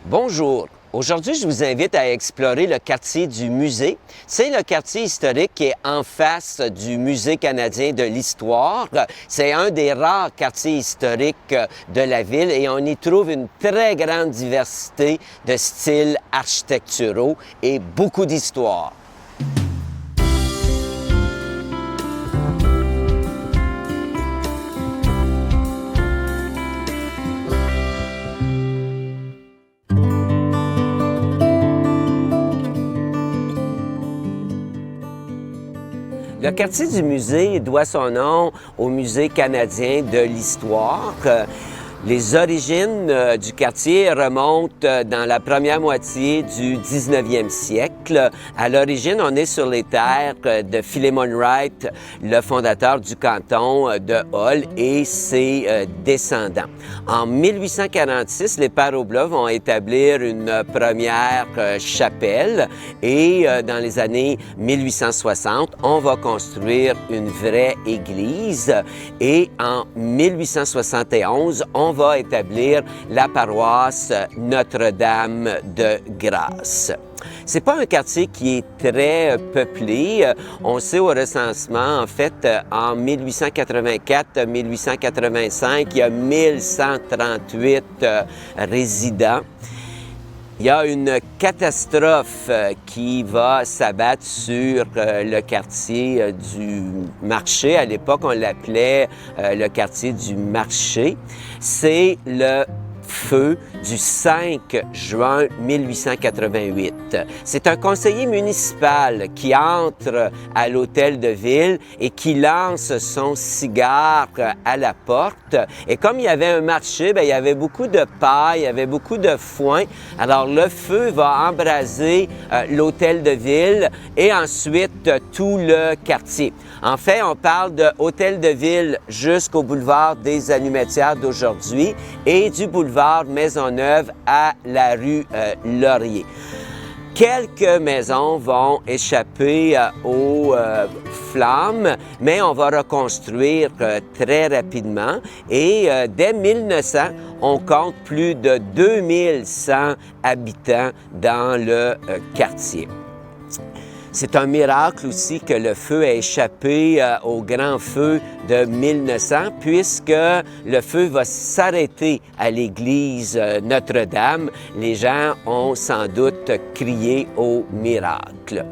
Bonjour. Aujourd'hui, je vous invite à explorer le quartier du Musée. C'est le quartier historique qui est en face du Musée canadien de l'histoire. C'est un des rares quartiers historiques de la ville et on y trouve une très grande diversité de styles architecturaux et beaucoup d'histoire. Le quartier du Musée doit son nom au Musée canadien de l'histoire. Les origines du quartier remontent dans la première moitié du 19e siècle. À l'origine, on est sur les terres de Philemon Wright, le fondateur du canton de Hull et ses descendants. En 1846, les Parobla vont établir une première chapelle et dans les années 1860, on va construire une vraie église et en 1871, on va établir la paroisse Notre-Dame de Grâce. C'est pas un quartier qui est très peuplé. On sait au recensement, en fait, en 1884-1885, il y a 1138 résidents. Il y a une catastrophe qui va s'abattre sur le quartier du marché. À l'époque, on l'appelait le quartier du marché. C'est le feu du 5 juin 1888. C'est un conseiller municipal qui entre à l'hôtel de ville et qui lance son cigare à la porte. Et comme il y avait un marché, il y avait beaucoup de paille, il y avait beaucoup de foin. Alors le feu va embraser l'hôtel de ville et ensuite tout le quartier. En fait, on parle de hôtel de ville jusqu'au boulevard des Allumetières d'aujourd'hui et du boulevard Maisonneuve à la rue Laurier. Quelques maisons vont échapper aux flammes, mais on va reconstruire très rapidement et dès 1900, on compte plus de 2100 habitants dans le quartier. C'est un miracle aussi que le feu ait échappé au grand feu de 1900, puisque le feu va s'arrêter à l'église Notre-Dame. Les gens ont sans doute crié au miracle.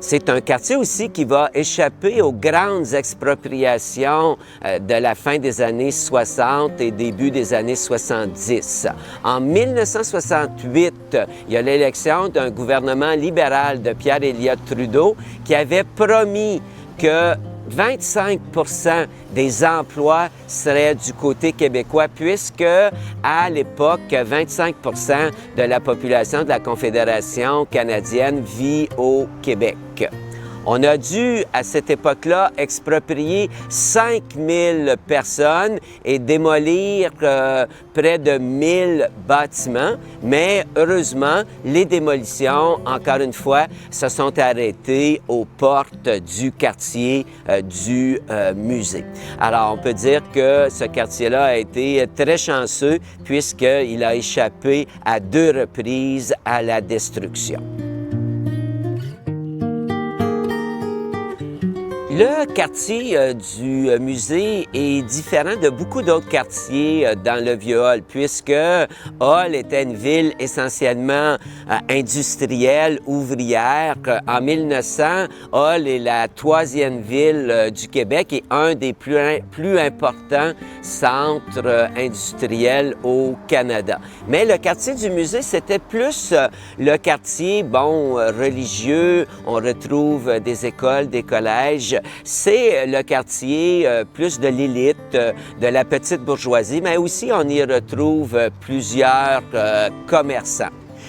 C'est un quartier aussi qui va échapper aux grandes expropriations de la fin des années 60 et début des années 70. En 1968, il y a l'élection d'un gouvernement libéral de Pierre Elliott Trudeau qui avait promis que 25 des emplois seraient du côté québécois, puisque à l'époque, 25 de la population de la Confédération canadienne vit au Québec. On a dû, à cette époque-là, exproprier 5000 personnes et démolir près de 1000 bâtiments. Mais heureusement, les démolitions, encore une fois, se sont arrêtées aux portes du quartier du musée. Alors, on peut dire que ce quartier-là a été très chanceux puisqu'il a échappé à 2 reprises à la destruction. Le quartier du musée est différent de beaucoup d'autres quartiers dans le Vieux-Hull, puisque Hull était une ville essentiellement industrielle, ouvrière. En 1900, Hull est la 3e ville du Québec et un des plus importants centres industriels au Canada. Mais le quartier du musée, c'était plus le quartier, religieux. On retrouve des écoles, des collèges. C'est le quartier plus de l'élite, de la petite bourgeoisie, mais aussi on y retrouve plusieurs commerçants.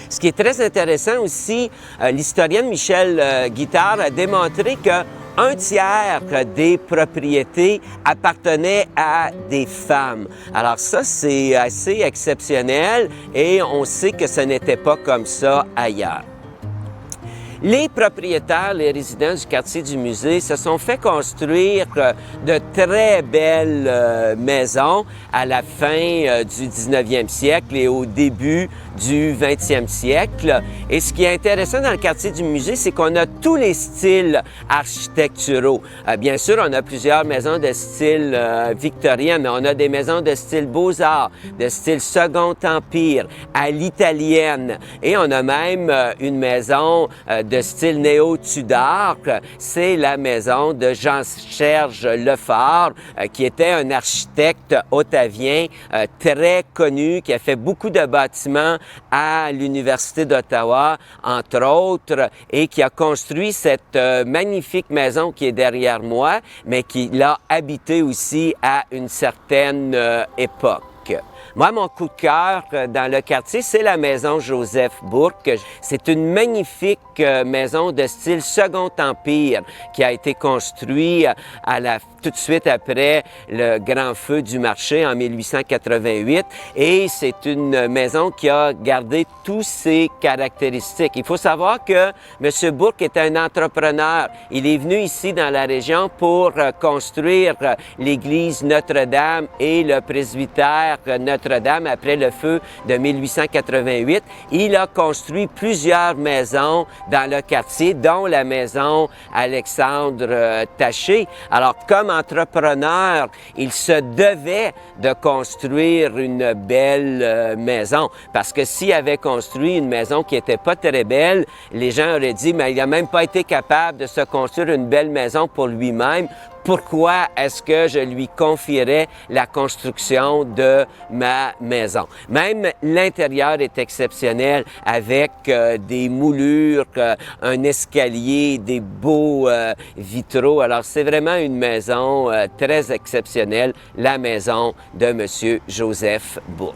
Ce qui est très intéressant aussi, l'historienne Michèle Guittard a démontré que 1/3 des propriétés appartenaient à des femmes. Alors ça, c'est assez exceptionnel et on sait que ce n'était pas comme ça ailleurs. Les propriétaires, les résidents du quartier du musée se sont fait construire de très belles maisons à la fin du 19e siècle et au début du 20e siècle. Et ce qui est intéressant dans le quartier du musée, c'est qu'on a tous les styles architecturaux. Bien sûr, on a plusieurs maisons de style victorien, mais on a des maisons de style Beaux-Arts, de style Second Empire, à l'italienne. Et on a même une maison de style néo-Tudor. C'est la maison de Jean-Serge Lefort, qui était un architecte ottavien très connu, qui a fait beaucoup de bâtiments à l'Université d'Ottawa, entre autres, et qui a construit cette magnifique maison qui est derrière moi, mais qui l'a habité aussi à une certaine époque. Moi, mon coup de cœur dans le quartier, c'est la maison Joseph Bourque. C'est une magnifique maison de style Second Empire qui a été construite tout de suite après le grand feu du marché en 1888. Et c'est une maison qui a gardé tous ses caractéristiques. Il faut savoir que M. Bourque est un entrepreneur. Il est venu ici dans la région pour construire l'église Notre-Dame et le presbytère Notre-Dame après le feu de 1888. Il a construit plusieurs maisons dans le quartier, dont la maison Alexandre Taché. Alors, comme entrepreneur, il se devait de construire une belle maison, parce que s'il avait construit une maison qui n'était pas très belle, les gens auraient dit, mais il n'a même pas été capable de se construire une belle maison pour lui-même. Pourquoi est-ce que je lui confierais la construction de ma maison? Même l'intérieur est exceptionnel avec des moulures, un escalier, des beaux vitraux. Alors, c'est vraiment une maison très exceptionnelle, la maison de M. Joseph Bourque.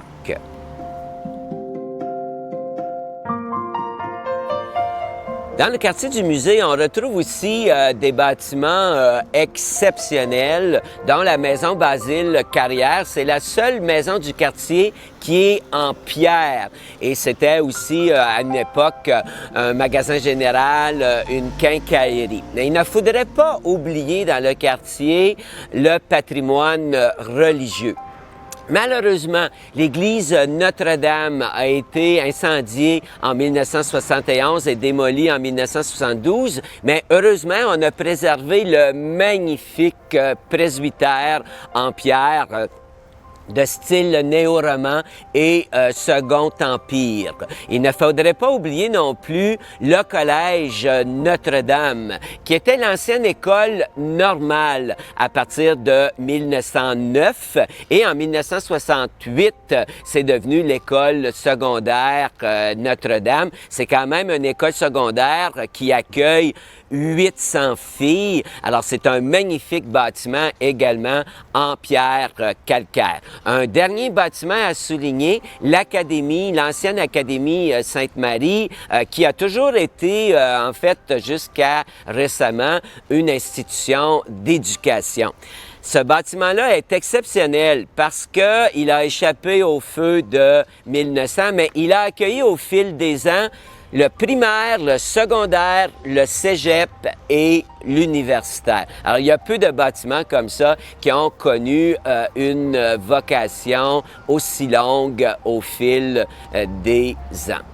Dans le quartier du musée, on retrouve aussi des bâtiments exceptionnels, dont la maison Basile Carrière. C'est la seule maison du quartier qui est en pierre. Et c'était aussi, à une époque, un magasin général, une quincaillerie. Mais il ne faudrait pas oublier dans le quartier le patrimoine religieux. Malheureusement, l'église Notre-Dame a été incendiée en 1971 et démolie en 1972, mais heureusement, on a préservé le magnifique presbytère en pierre de style néo-roman et Second Empire. Il ne faudrait pas oublier non plus le collège Notre-Dame, qui était l'ancienne école normale à partir de 1909 et en 1968, c'est devenu l'école secondaire Notre-Dame. C'est quand même une école secondaire qui accueille 800 filles. Alors, c'est un magnifique bâtiment également en pierre calcaire. Un dernier bâtiment à souligner, l'Académie, l'ancienne Académie Sainte-Marie, qui a toujours été, en fait, jusqu'à récemment, une institution d'éducation. Ce bâtiment-là est exceptionnel parce qu'il a échappé au feu de 1900, mais il a accueilli au fil des ans le primaire, le secondaire, le cégep et l'universitaire. Alors, il y a peu de bâtiments comme ça qui ont connu une vocation aussi longue au fil des ans.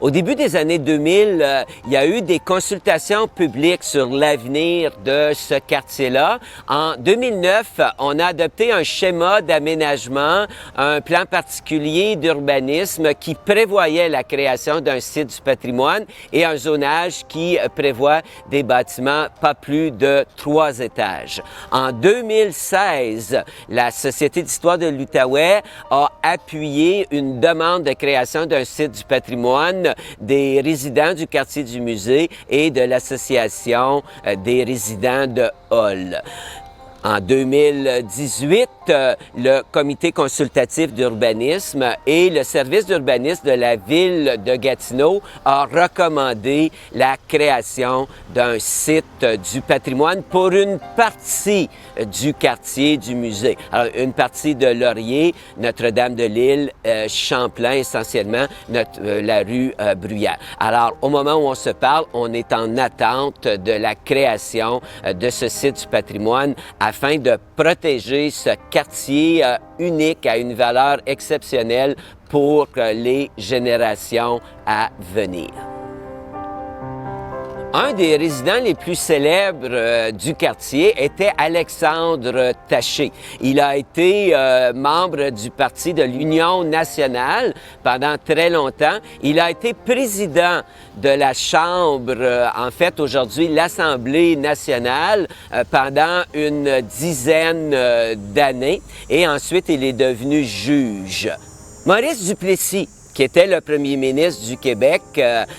Au début des années 2000, il y a eu des consultations publiques sur l'avenir de ce quartier-là. En 2009, on a adopté un schéma d'aménagement, un plan particulier d'urbanisme qui prévoyait la création d'un site du patrimoine et un zonage qui prévoit des bâtiments pas plus de 3 étages. En 2016, la Société d'histoire de l'Outaouais a appuyé une demande de création d'un site du patrimoine des résidents du quartier du musée et de l'Association des résidents de Hall. En 2018, le Comité consultatif d'urbanisme et le service d'urbanisme de la ville de Gatineau a recommandé la création d'un site du patrimoine pour une partie du quartier du musée. Alors, une partie de Laurier, Notre-Dame-de-L'Île, Champlain essentiellement, la rue Bruyère. Alors, au moment où on se parle, on est en attente de la création de ce site du patrimoine afin de protéger ce quartier unique à une valeur exceptionnelle pour les générations à venir. Un des résidents les plus célèbres du quartier était Alexandre Taché. Il a été membre du Parti de l'Union nationale pendant très longtemps. Il a été président de la Chambre, en fait aujourd'hui l'Assemblée nationale, pendant une dizaine d'années. Et ensuite, il est devenu juge. Maurice Duplessis, qui était le premier ministre du Québec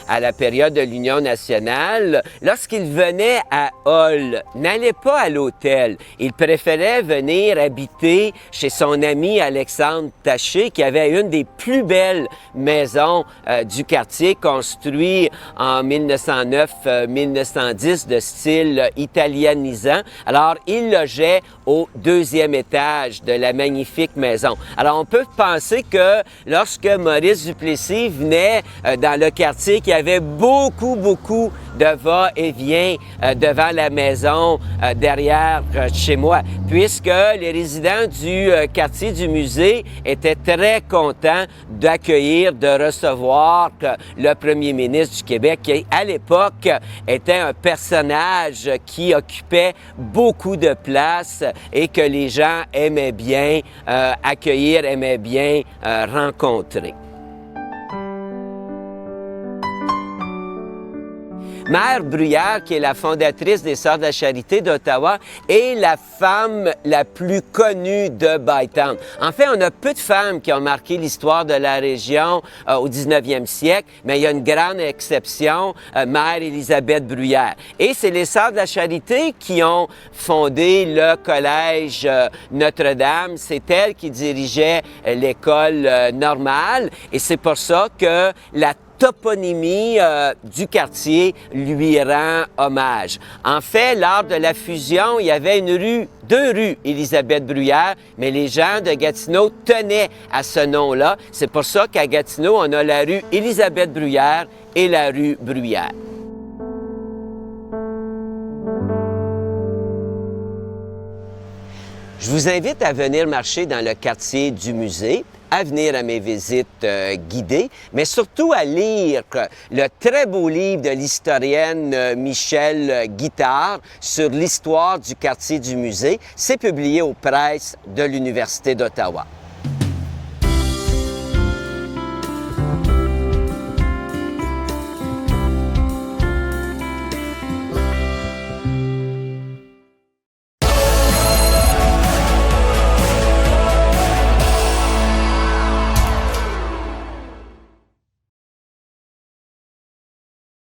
à la période de l'Union nationale, lorsqu'il venait à Hull, n'allait pas à l'hôtel. Il préférait venir habiter chez son ami Alexandre Taché, qui avait une des plus belles maisons du quartier, construite en 1909-1910 de style italianisant. Alors, il logeait au deuxième étage de la magnifique maison. Alors, on peut penser que lorsque Maurice Duplessis venait dans le quartier, qu'il y avait beaucoup de va-et-vient devant la maison derrière chez moi, puisque les résidents du quartier du musée étaient très contents d'accueillir, de recevoir le premier ministre du Québec, qui à l'époque était un personnage qui occupait beaucoup de place et que les gens aimaient bien accueillir, aimaient bien rencontrer. Mère Bruyère, qui est la fondatrice des Sœurs de la Charité d'Ottawa, est la femme la plus connue de Bytown. En fait, on a peu de femmes qui ont marqué l'histoire de la région au 19e siècle, mais il y a une grande exception, Mère Élisabeth Bruyère. Et c'est les Sœurs de la Charité qui ont fondé le Collège Notre-Dame. C'est elles qui dirigeaient l'école normale et c'est pour ça que la toponymie du quartier lui rend hommage. En fait, lors de la fusion, il y avait deux rues Élisabeth Bruyère, mais les gens de Gatineau tenaient à ce nom-là. C'est pour ça qu'à Gatineau, on a la rue Élisabeth Bruyère et la rue Bruyère. Je vous invite à venir marcher dans le quartier du musée, à venir à mes visites guidées, mais surtout à lire le très beau livre de l'historienne Michèle Guittard sur l'histoire du quartier du musée. C'est publié aux presses de l'Université d'Ottawa.